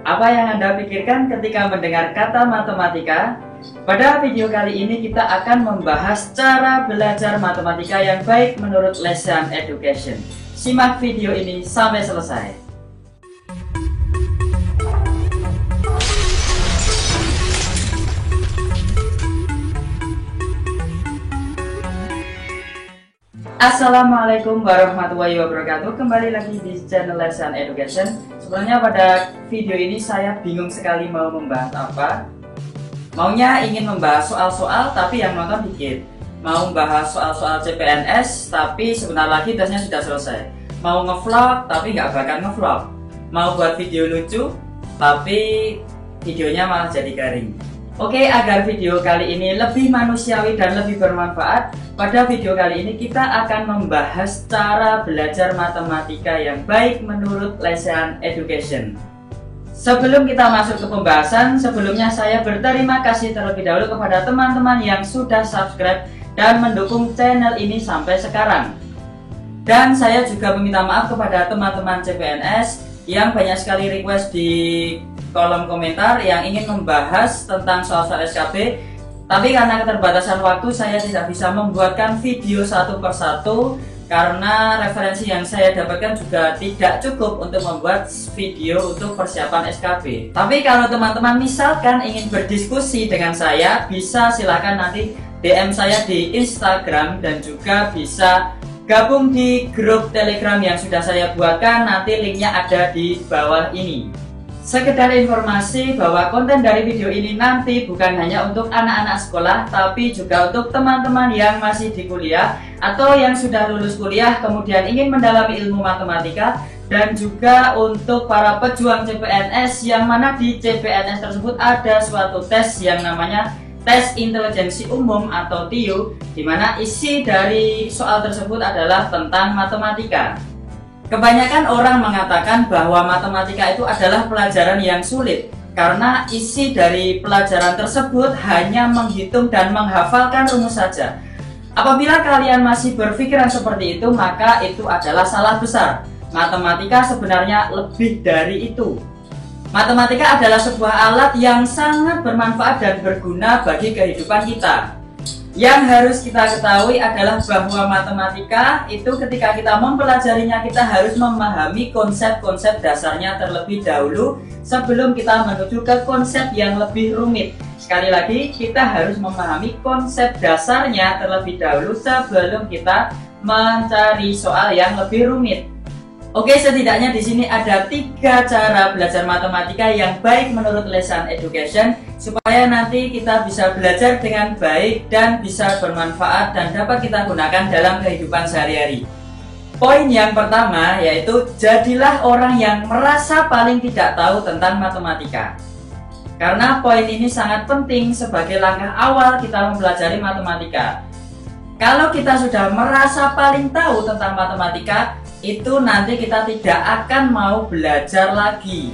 Apa yang Anda pikirkan ketika mendengar kata matematika? Pada video kali ini kita akan membahas cara belajar matematika yang baik menurut Lesan Education. Simak video ini sampai selesai. Assalamualaikum warahmatullahi wabarakatuh. Kembali lagi di channel Lesan Education. Sebenarnya pada video ini saya bingung sekali mau membahas apa. Maunya ingin membahas soal-soal tapi yang nonton dikit. Mau membahas soal-soal CPNS tapi sebentar lagi tesnya sudah selesai. Mau ngevlog tapi nggak bakal ngevlog. Mau buat video lucu tapi videonya malah jadi garing. Oke, agar video kali ini lebih manusiawi dan lebih bermanfaat, pada video kali ini kita akan membahas cara belajar matematika yang baik menurut Lesan Education. Sebelum kita masuk ke pembahasan, sebelumnya saya berterima kasih terlebih dahulu kepada teman-teman yang sudah subscribe dan mendukung channel ini sampai sekarang. Dan saya juga meminta maaf kepada teman-teman CPNS yang banyak sekali request di kolom komentar yang ingin membahas tentang soal-soal SKB, tapi karena keterbatasan waktu saya tidak bisa membuatkan video satu persatu karena referensi yang saya dapatkan juga tidak cukup untuk membuat video untuk persiapan SKB. Tapi kalau teman-teman misalkan ingin berdiskusi dengan saya, bisa silakan nanti DM saya di Instagram dan juga bisa gabung di grup Telegram yang sudah saya buatkan, nanti linknya ada di bawah ini. Sekedar informasi bahwa konten dari video ini nanti bukan hanya untuk anak-anak sekolah, tapi juga untuk teman-teman yang masih di kuliah atau yang sudah lulus kuliah kemudian ingin mendalami ilmu matematika, dan juga untuk para pejuang CPNS yang mana di CPNS tersebut ada suatu tes yang namanya tes intelijensi umum atau TIU, di mana isi dari soal tersebut adalah tentang matematika. Kebanyakan orang mengatakan bahwa matematika itu adalah pelajaran yang sulit karena isi dari pelajaran tersebut hanya menghitung dan menghafalkan rumus saja. Apabila kalian masih berpikiran seperti itu, maka itu adalah salah besar. Matematika sebenarnya lebih dari itu. Matematika adalah sebuah alat yang sangat bermanfaat dan berguna bagi kehidupan kita. Yang harus kita ketahui adalah bahwa matematika itu ketika kita mempelajarinya, kita harus memahami konsep-konsep dasarnya terlebih dahulu sebelum kita menuju ke konsep yang lebih rumit. Sekali lagi, kita harus memahami konsep dasarnya terlebih dahulu sebelum kita mencari soal yang lebih rumit. Oke, setidaknya di sini ada 3 cara belajar matematika yang baik menurut Lesan Education supaya nanti kita bisa belajar dengan baik dan bisa bermanfaat dan dapat kita gunakan dalam kehidupan sehari-hari. Poin yang pertama yaitu jadilah orang yang merasa paling tidak tahu tentang matematika. Karena poin ini sangat penting sebagai langkah awal kita mempelajari matematika. Kalau kita sudah merasa paling tahu tentang matematika, itu nanti kita tidak akan mau belajar lagi.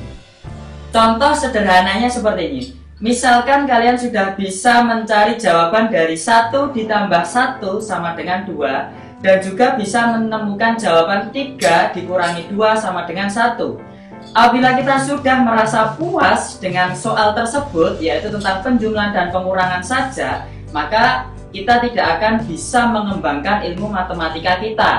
Contoh sederhananya seperti ini. Misalkan kalian sudah bisa mencari jawaban dari 1 ditambah 1 sama dengan 2, dan juga bisa menemukan jawaban 3 dikurangi 2 sama dengan 1. Apabila kita sudah merasa puas dengan soal tersebut, yaitu tentang penjumlahan dan pengurangan saja, maka kita tidak akan bisa mengembangkan ilmu matematika kita.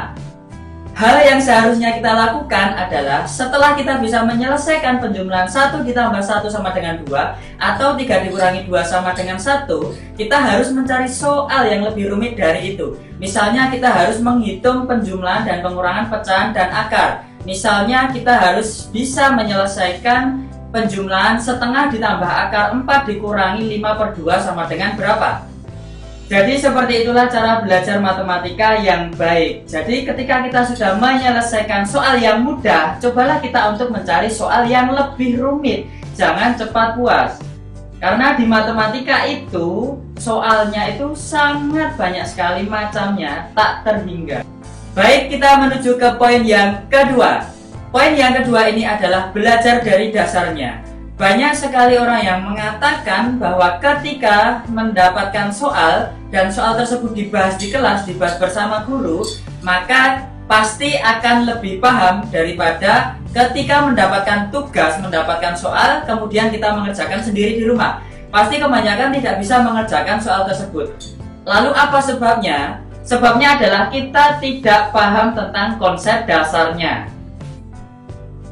Hal yang seharusnya kita lakukan adalah setelah kita bisa menyelesaikan penjumlahan 1 ditambah 1 sama dengan 2 atau 3 dikurangi 2 sama dengan 1, kita harus mencari soal yang lebih rumit dari itu. Misalnya kita harus menghitung penjumlahan dan pengurangan pecahan dan akar. Misalnya kita harus bisa menyelesaikan penjumlahan setengah ditambah akar 4 dikurangi 5/2 sama dengan berapa. Jadi seperti itulah cara belajar matematika yang baik. Jadi ketika kita sudah menyelesaikan soal yang mudah, cobalah kita untuk mencari soal yang lebih rumit. Jangan cepat puas. Karena di matematika itu soalnya itu sangat banyak sekali macamnya, tak terhingga. Baik, kita menuju ke poin yang kedua. Poin yang kedua ini adalah belajar dari dasarnya. Banyak sekali orang yang mengatakan bahwa ketika mendapatkan soal dan soal tersebut dibahas di kelas, dibahas bersama guru, maka pasti akan lebih paham daripada ketika mendapatkan tugas, mendapatkan soal, kemudian kita mengerjakan sendiri di rumah, pasti kebanyakan tidak bisa mengerjakan soal tersebut. Lalu apa sebabnya? Sebabnya adalah kita tidak paham tentang konsep dasarnya.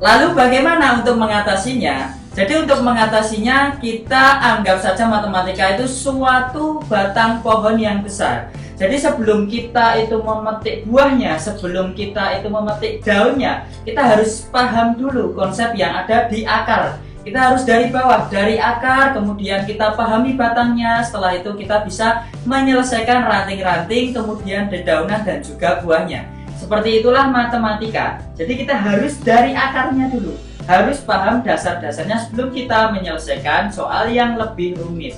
Lalu bagaimana untuk mengatasinya? Jadi untuk mengatasinya, kita anggap saja matematika itu suatu batang pohon yang besar. Jadi sebelum kita itu memetik buahnya, sebelum kita itu memetik daunnya, kita harus paham dulu konsep yang ada di akar. Kita harus dari bawah, dari akar, kemudian kita pahami batangnya. Setelah itu kita bisa menyelesaikan ranting-ranting, kemudian dedaunan dan juga buahnya. Seperti itulah matematika. Jadi kita harus dari akarnya dulu, harus paham dasar-dasarnya sebelum kita menyelesaikan soal yang lebih rumit.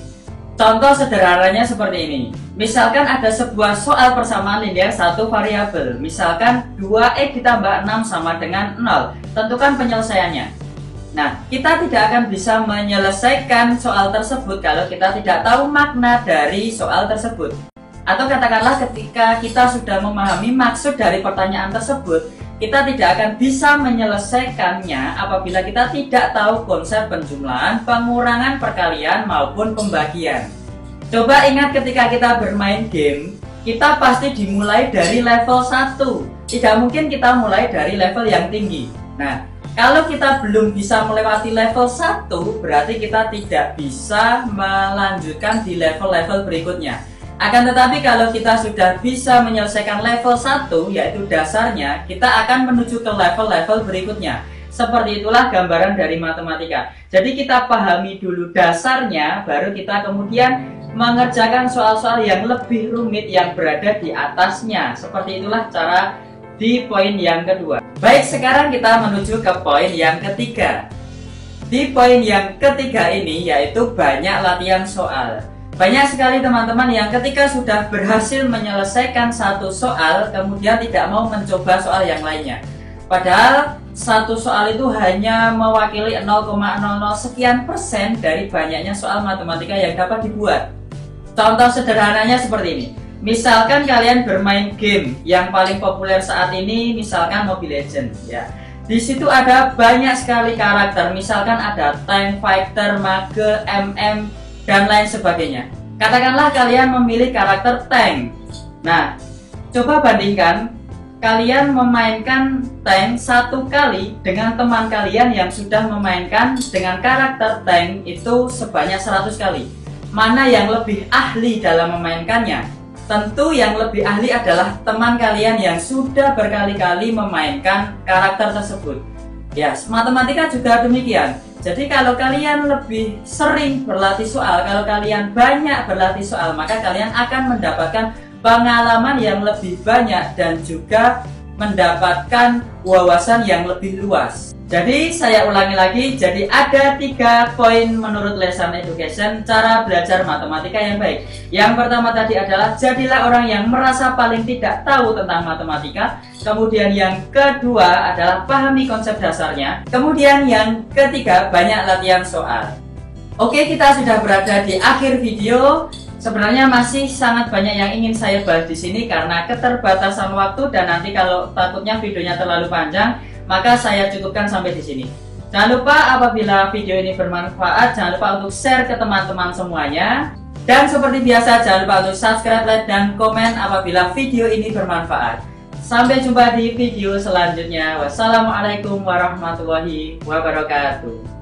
Contoh sederhananya seperti ini. Misalkan ada sebuah soal persamaan linear satu variabel. Misalkan 2x ditambah 6 sama dengan 0. Tentukan penyelesaiannya. Nah, kita tidak akan bisa menyelesaikan soal tersebut kalau kita tidak tahu makna dari soal tersebut. Atau katakanlah ketika kita sudah memahami maksud dari pertanyaan tersebut, kita tidak akan bisa menyelesaikannya apabila kita tidak tahu konsep penjumlahan, pengurangan, perkalian, maupun pembagian. Coba ingat ketika kita bermain game, kita pasti dimulai dari level 1. Tidak mungkin kita mulai dari level yang tinggi. Nah, kalau kita belum bisa melewati level 1, berarti kita tidak bisa melanjutkan di level-level berikutnya. Akan tetapi kalau kita sudah bisa menyelesaikan level 1, yaitu dasarnya, kita akan menuju ke level-level berikutnya. Seperti itulah gambaran dari matematika. Jadi kita pahami dulu dasarnya, baru kita kemudian mengerjakan soal-soal yang lebih rumit yang berada di atasnya. Seperti itulah cara di poin yang kedua. Baik, sekarang kita menuju ke poin yang ketiga. Di poin yang ketiga ini yaitu banyak latihan soal. Banyak sekali teman-teman yang ketika sudah berhasil menyelesaikan satu soal, kemudian tidak mau mencoba soal yang lainnya. Padahal satu soal itu hanya mewakili 0,00 sekian persen dari banyaknya soal matematika yang dapat dibuat. Contoh sederhananya seperti ini. Misalkan kalian bermain game yang paling populer saat ini, misalkan Mobile Legends ya. Di situ ada banyak sekali karakter, misalkan ada tank, fighter, mage, MM, dan lain sebagainya. Katakanlah kalian memilih karakter tank. Nah, coba bandingkan kalian memainkan tank satu kali dengan teman kalian yang sudah memainkan dengan karakter tank itu sebanyak 100 kali. Mana yang lebih ahli dalam memainkannya? Tentu yang lebih ahli adalah teman kalian yang sudah berkali-kali memainkan karakter tersebut. Ya, matematika juga demikian. Jadi kalau kalian lebih sering berlatih soal, kalau kalian banyak berlatih soal, maka kalian akan mendapatkan pengalaman yang lebih banyak dan juga mendapatkan wawasan yang lebih luas. Jadi saya ulangi lagi, jadi ada 3 poin menurut Lesson Education cara belajar matematika yang baik. Yang pertama tadi adalah jadilah orang yang merasa paling tidak tahu tentang matematika. Kemudian yang kedua adalah pahami konsep dasarnya. Kemudian yang ketiga, banyak latihan soal. Oke, kita sudah berada di akhir video. Sebenarnya masih sangat banyak yang ingin saya bahas di sini karena keterbatasan waktu dan nanti kalau takutnya videonya terlalu panjang, maka saya cukupkan sampai di sini. Jangan lupa apabila video ini bermanfaat, jangan lupa untuk share ke teman-teman semuanya. Dan seperti biasa, jangan lupa untuk subscribe, like, dan komen apabila video ini bermanfaat. Sampai jumpa di video selanjutnya. Wassalamualaikum warahmatullahi wabarakatuh.